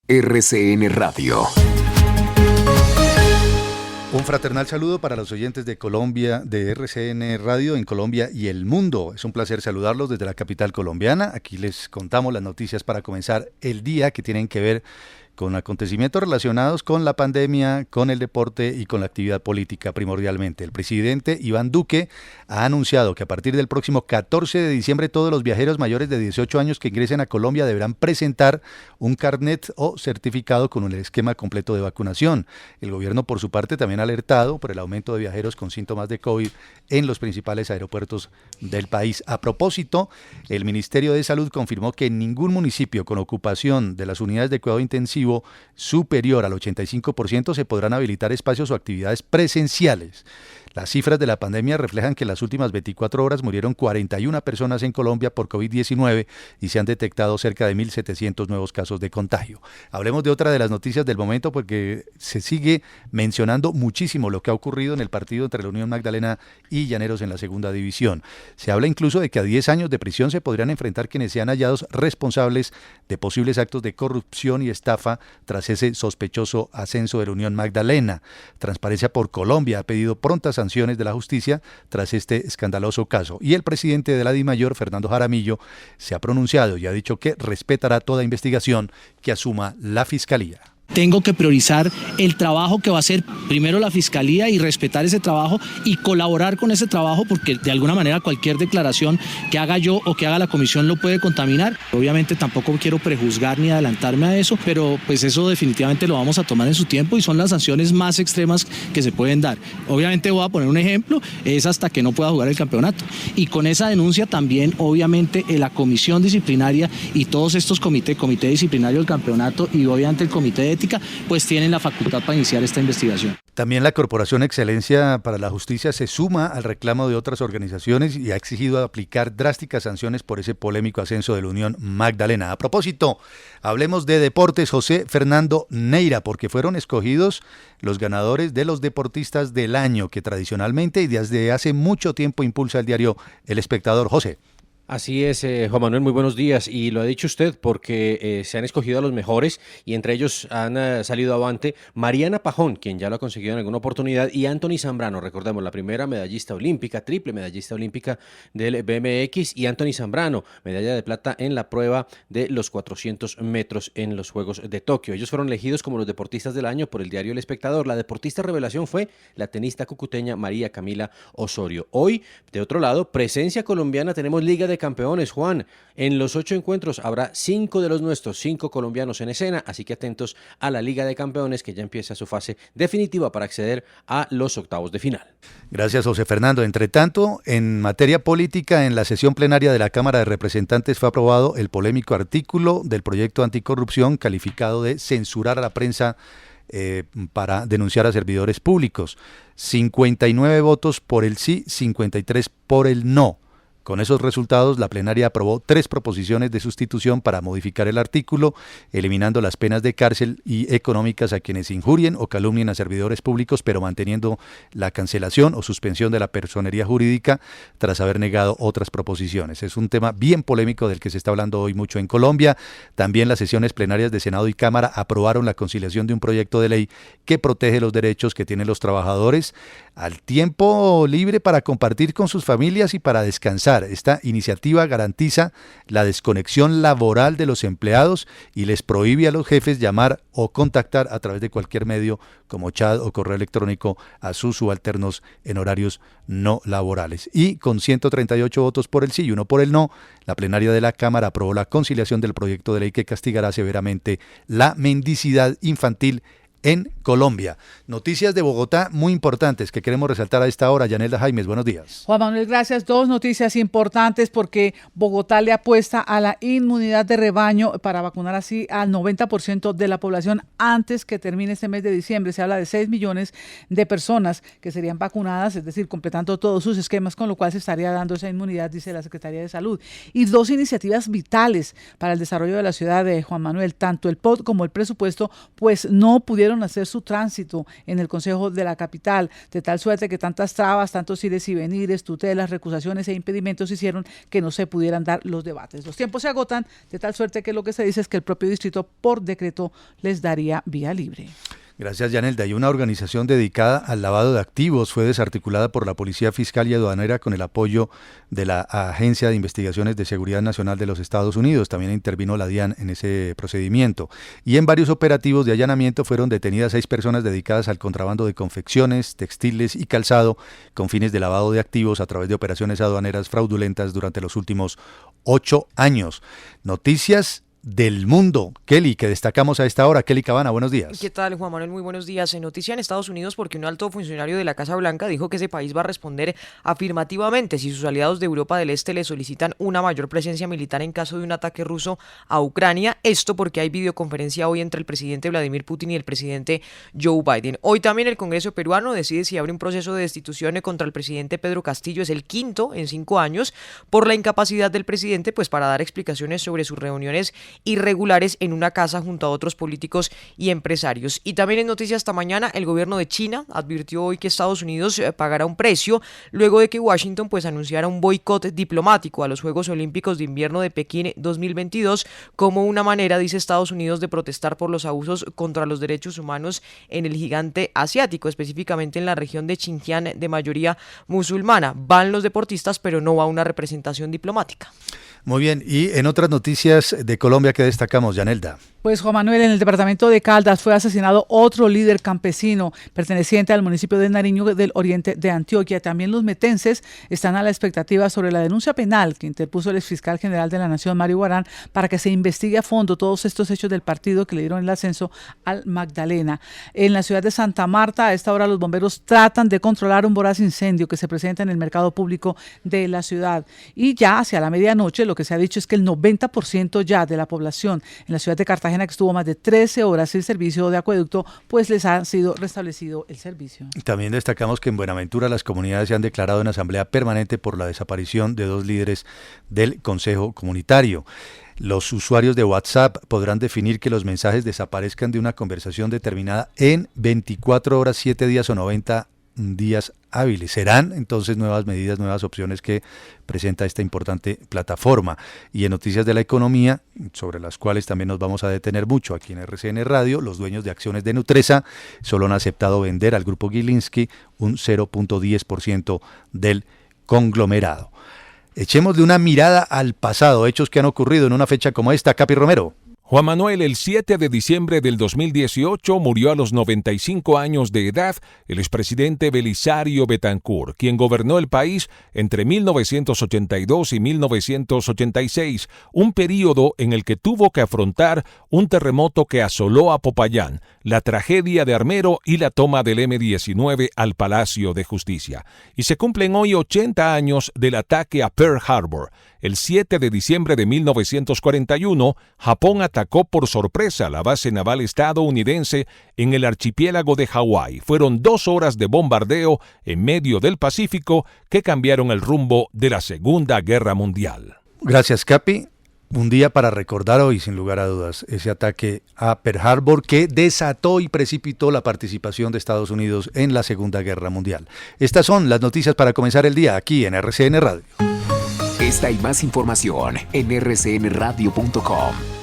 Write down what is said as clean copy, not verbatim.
RCN Radio. Un fraternal saludo para los oyentes de Colombia, de RCN Radio en Colombia y el mundo. Es un placer saludarlos desde la capital colombiana. Aquí les contamos las noticias para comenzar el día que tienen que ver con acontecimientos relacionados con la pandemia, con el deporte y con la actividad política primordialmente. El presidente Iván Duque ha anunciado que a partir del próximo 14 de diciembre todos los viajeros mayores de 18 años que ingresen a Colombia deberán presentar un carnet o certificado con un esquema completo de vacunación. El gobierno, por su parte, también ha alertado por el aumento de viajeros con síntomas de COVID en los principales aeropuertos del país. A propósito, el Ministerio de Salud confirmó que en ningún municipio con ocupación de las unidades de cuidado intensivo superior al 85% se podrán habilitar espacios o actividades presenciales. Las cifras de la pandemia reflejan que en las últimas 24 horas murieron 41 personas en Colombia por COVID-19 y se han detectado cerca de 1.700 nuevos casos de contagio. Hablemos de otra de las noticias del momento porque se sigue mencionando muchísimo lo que ha ocurrido en el partido entre la Unión Magdalena y Llaneros en la segunda división. Se habla incluso de que a 10 años de prisión se podrían enfrentar quienes sean hallados responsables de posibles actos de corrupción y estafa tras ese sospechoso ascenso de la Unión Magdalena. Transparencia por Colombia ha pedido prontas sanciones de la justicia tras este escandaloso caso. Y el presidente de la DIMAYOR, Fernando Jaramillo, se ha pronunciado y ha dicho que respetará toda investigación que asuma la Fiscalía. Tengo que priorizar el trabajo que va a hacer primero la Fiscalía y respetar ese trabajo y colaborar con ese trabajo porque de alguna manera cualquier declaración que haga yo o que haga la comisión lo puede contaminar. Obviamente tampoco quiero prejuzgar ni adelantarme a eso, pero pues eso definitivamente lo vamos a tomar en su tiempo y son las sanciones más extremas que se pueden dar. Obviamente voy a poner un ejemplo, es hasta que no pueda jugar el campeonato. Y con esa denuncia también obviamente la comisión disciplinaria y todos estos comité disciplinario del campeonato y obviamente el comité de ética, pues tienen la facultad para iniciar esta investigación. También la Corporación Excelencia para la Justicia se suma al reclamo de otras organizaciones y ha exigido aplicar drásticas sanciones por ese polémico ascenso de la Unión Magdalena. A propósito, hablemos de deportes. José Fernando Neira, porque fueron escogidos los ganadores de los deportistas del año que tradicionalmente y desde hace mucho tiempo impulsa el diario El Espectador. José. Así es, Juan Manuel, muy buenos días. Y lo ha dicho usted porque se han escogido a los mejores y entre ellos han salido avante Mariana Pajón, quien ya lo ha conseguido en alguna oportunidad, y Anthony Zambrano, recordemos, la primera medallista olímpica, triple medallista olímpica del BMX, y Anthony Zambrano, medalla de plata en la prueba de los 400 metros en los Juegos de Tokio. Ellos fueron elegidos como los deportistas del año por el diario El Espectador. La deportista revelación fue la tenista cucuteña María Camila Osorio. Hoy, de otro lado, presencia colombiana, tenemos Liga de Campeones, Juan. En los 8 encuentros habrá 5 de los nuestros, 5 colombianos en escena, así que atentos a la Liga de Campeones que ya empieza su fase definitiva para acceder a los octavos de final. Gracias, José Fernando. Entre tanto, en materia política, en la sesión plenaria de la Cámara de Representantes fue aprobado el polémico artículo del proyecto anticorrupción calificado de censurar a la prensa para denunciar a servidores públicos. 59 votos por el sí, 53 por el no. Con esos resultados, la plenaria aprobó 3 proposiciones de sustitución para modificar el artículo, eliminando las penas de cárcel y económicas a quienes injurien o calumnien a servidores públicos, pero manteniendo la cancelación o suspensión de la personería jurídica tras haber negado otras proposiciones. Es un tema bien polémico del que se está hablando hoy mucho en Colombia. También las sesiones plenarias de Senado y Cámara aprobaron la conciliación de un proyecto de ley que protege los derechos que tienen los trabajadores al tiempo libre para compartir con sus familias y para descansar. Esta iniciativa garantiza la desconexión laboral de los empleados y les prohíbe a los jefes llamar o contactar a través de cualquier medio como chat o correo electrónico a sus subalternos en horarios no laborales. Y con 138 votos por el sí y 1 por el no, la plenaria de la Cámara aprobó la conciliación del proyecto de ley que castigará severamente la mendicidad infantil en Colombia. Noticias de Bogotá muy importantes que queremos resaltar a esta hora. Yanelda Jaimes, buenos días. Juan Manuel, gracias. 2 noticias importantes porque Bogotá le apuesta a la inmunidad de rebaño para vacunar así al 90% de la población antes que termine este mes de diciembre. Se habla de 6 millones de personas que serían vacunadas, es decir, completando todos sus esquemas, con lo cual se estaría dando esa inmunidad, dice la Secretaría de Salud. Y 2 iniciativas vitales para el desarrollo de la ciudad de Juan Manuel, tanto el POT como el presupuesto, pues no pudieron pudieron hacer su tránsito en el Consejo de la capital, de tal suerte que tantas trabas, tantos ires y venires, tutelas, recusaciones e impedimentos hicieron que no se pudieran dar los debates. Los tiempos se agotan, de tal suerte que lo que se dice es que el propio distrito por decreto les daría vía libre. Gracias, Yanelda. Y una organización dedicada al lavado de activos fue desarticulada por la Policía Fiscal y Aduanera con el apoyo de la Agencia de Investigaciones de Seguridad Nacional de los Estados Unidos. También intervino la DIAN en ese procedimiento. Y en varios operativos de allanamiento fueron detenidas 6 personas dedicadas al contrabando de confecciones, textiles y calzado con fines de lavado de activos a través de operaciones aduaneras fraudulentas durante los últimos 8 años. Noticias del mundo, Kelly, que destacamos a esta hora. Kelly Cabana, buenos días. ¿Qué tal, Juan Manuel? Muy buenos días. En noticia en Estados Unidos porque un alto funcionario de la Casa Blanca dijo que ese país va a responder afirmativamente si sus aliados de Europa del Este le solicitan una mayor presencia militar en caso de un ataque ruso a Ucrania. Esto porque hay videoconferencia hoy entre el presidente Vladimir Putin y el presidente Joe Biden. Hoy también el Congreso peruano decide si abre un proceso de destitución contra el presidente Pedro Castillo. Es el quinto en 5 años por la incapacidad del presidente para dar explicaciones sobre sus reuniones irregulares en una casa junto a otros políticos y empresarios. Y también en noticias esta mañana, el gobierno de China advirtió hoy que Estados Unidos pagará un precio luego de que Washington anunciara un boicot diplomático a los Juegos Olímpicos de Invierno de Pekín 2022 como una manera, dice Estados Unidos, de protestar por los abusos contra los derechos humanos en el gigante asiático, específicamente en la región de Xinjiang de mayoría musulmana. Van los deportistas, pero no va una representación diplomática. Muy bien, y en otras noticias de Colombia que destacamos, Yanelda. Pues Juan Manuel, en el departamento de Caldas fue asesinado otro líder campesino perteneciente al municipio de Nariño del oriente de Antioquia. También los metenses están a la expectativa sobre la denuncia penal que interpuso el exfiscal general de la Nación, Mario Guarán, para que se investigue a fondo todos estos hechos del partido que le dieron el ascenso al Magdalena. En la ciudad de Santa Marta, a esta hora los bomberos tratan de controlar un voraz incendio que se presenta en el mercado público de la ciudad. Y ya hacia la medianoche lo que se ha dicho es que el 90% ya de la población en la ciudad de Cartagena, que estuvo más de 13 horas sin servicio de acueducto, pues les ha sido restablecido el servicio. También destacamos que en Buenaventura las comunidades se han declarado en asamblea permanente por la desaparición de 2 líderes del Consejo Comunitario. Los usuarios de WhatsApp podrán definir que los mensajes desaparezcan de una conversación determinada en 24 horas, 7 días o 90 días hábiles. Serán entonces nuevas medidas, nuevas opciones que presenta esta importante plataforma. Y en noticias de la economía, sobre las cuales también nos vamos a detener mucho aquí en RCN Radio, los dueños de acciones de Nutresa solo han aceptado vender al grupo Gilinski un 0.10% del conglomerado. Echémosle una mirada al pasado, hechos que han ocurrido en una fecha como esta. Capi Romero. Juan Manuel, el 7 de diciembre del 2018 murió a los 95 años de edad el expresidente Belisario Betancur, quien gobernó el país entre 1982 y 1986, un período en el que tuvo que afrontar un terremoto que asoló a Popayán, la tragedia de Armero y la toma del M-19 al Palacio de Justicia. Y se cumplen hoy 80 años del ataque a Pearl Harbor. El 7 de diciembre de 1941, Japón atacó por sorpresa la base naval estadounidense en el archipiélago de Hawái. Fueron 2 horas de bombardeo en medio del Pacífico que cambiaron el rumbo de la Segunda Guerra Mundial. Gracias, Capi. Un día para recordar hoy, sin lugar a dudas, ese ataque a Pearl Harbor que desató y precipitó la participación de Estados Unidos en la Segunda Guerra Mundial. Estas son las noticias para comenzar el día aquí en RCN Radio. Esta y más información en rcnradio.com.